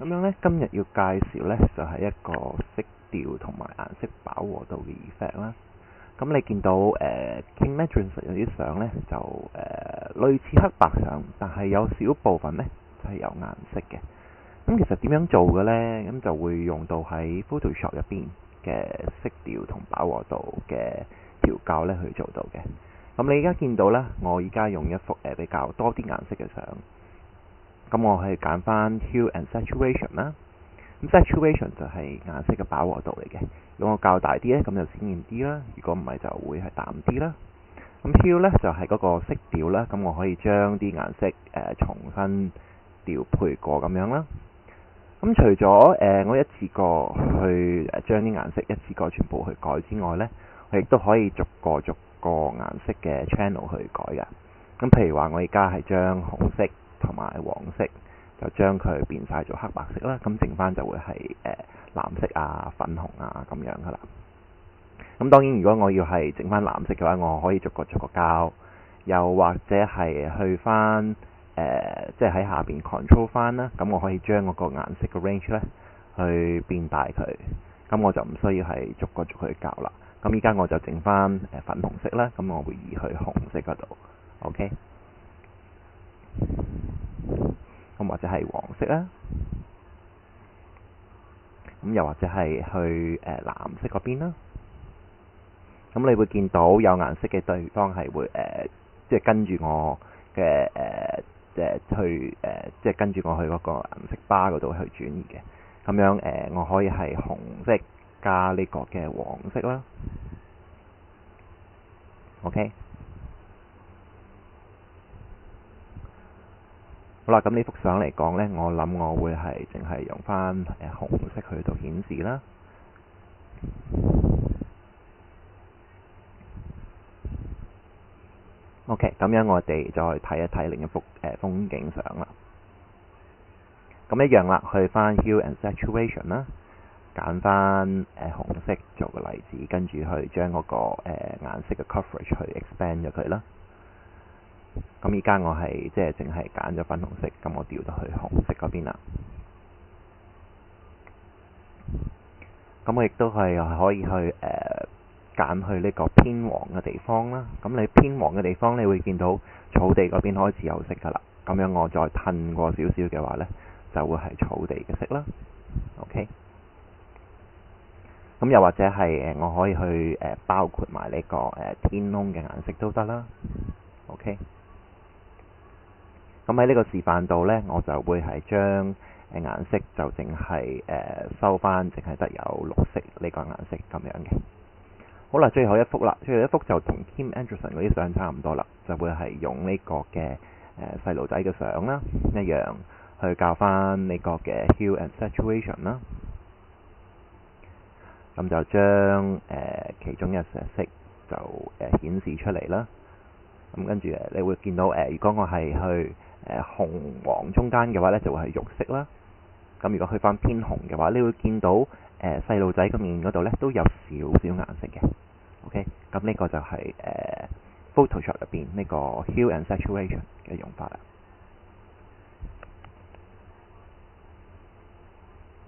咁樣呢，今日要介紹呢就係一個色調同埋顏色飽和度嘅 effect 啦。咁你見到Kingmaker 有啲相呢，就類似黑白相，但係有少部分呢就係有顏色嘅。咁其實點樣做嘅呢？咁就會用到喺 Photoshop 入邊嘅色調同飽和度嘅調校呢去做到嘅。咁你而家見到呢，我而家用一幅比較多啲顏色嘅相。咁我係揀翻 Hue and Saturation 啦。咁 Saturation 就係顏色嘅飽和度嚟嘅。如果我較大啲呢，咁就鮮豔啲啦；如果唔係，就會係淡啲啦。咁 Hue 呢，就係嗰個色調啦。咁我可以將啲顏色重新調配過咁樣啦。咁除咗我一次過去將啲顏色一次過全部去改之外呢，我亦都可以逐個顏色嘅 channel 去改㗎。咁譬如話，我而家係將紅色同埋黃色就將佢變晒做黑白色啦，咁剩翻就會係藍色啊、粉紅啊咁樣噶啦。咁當然，如果我要係整翻藍色嘅話，我可以逐個交，又或者係去翻即係喺下邊 control 翻啦。咁我可以將嗰個顏色嘅 range 呢去變大佢，咁我就唔需要係逐個去校啦。咁依家我就整翻粉紅色啦，咁我會移去紅色嗰度。OK。咁或者係黃色啦，咁又或者係去藍色嗰邊啦。咁你會見到有顏色嘅地方係會即係跟住我嘅即係跟住我去嗰個顏色 bar 嗰度去轉移嘅。咁樣我可以係紅色加呢個嘅黃色啦。OK。好啦，咁呢幅相嚟講呢，我諗我會係淨係用翻紅色去到顯示啦。OK，咁樣我哋再睇一睇另一幅風景相啦。咁一樣啦，去翻 Hue and Saturation 啦，揀翻紅色做個例子，跟住去將嗰個顏色嘅 coverage 去 expand 咗佢啦。咁而家我係即係淨係揀咗粉紅色，咁我調到去紅色嗰邊啦。咁我亦都係可以去揀去呢個偏黃嘅地方啦。咁你偏黃嘅地方，你會見到草地嗰邊開始有色噶啦。咁樣我再褪過少少嘅話呢，就會係草地嘅色啦。OK。咁又或者係我可以去包括埋呢個天空嘅顏色都得啦。OK。咁喺呢個示範度呢，我就會係將顏色就淨係收翻，淨係得有綠色呢個顏色咁樣嘅。好啦，最後一幅啦，最後一幅就同 Kim Anderson 嗰啲相差唔多啦，就會係用呢個嘅細路仔嘅相啦，一樣去校翻呢個嘅 Hue and Saturation 啦。咁就將其中一隻色就顯示出嚟啦。咁跟住你會見到如果我係去紅黃中間嘅話呢，就會係肉色啦。咁如果去翻偏紅嘅話，你會見到細路仔個面嗰度呢都有少少顏色嘅。OK， 咁呢個就係Photoshop 入邊呢個 Hue and Saturation 嘅用法啦。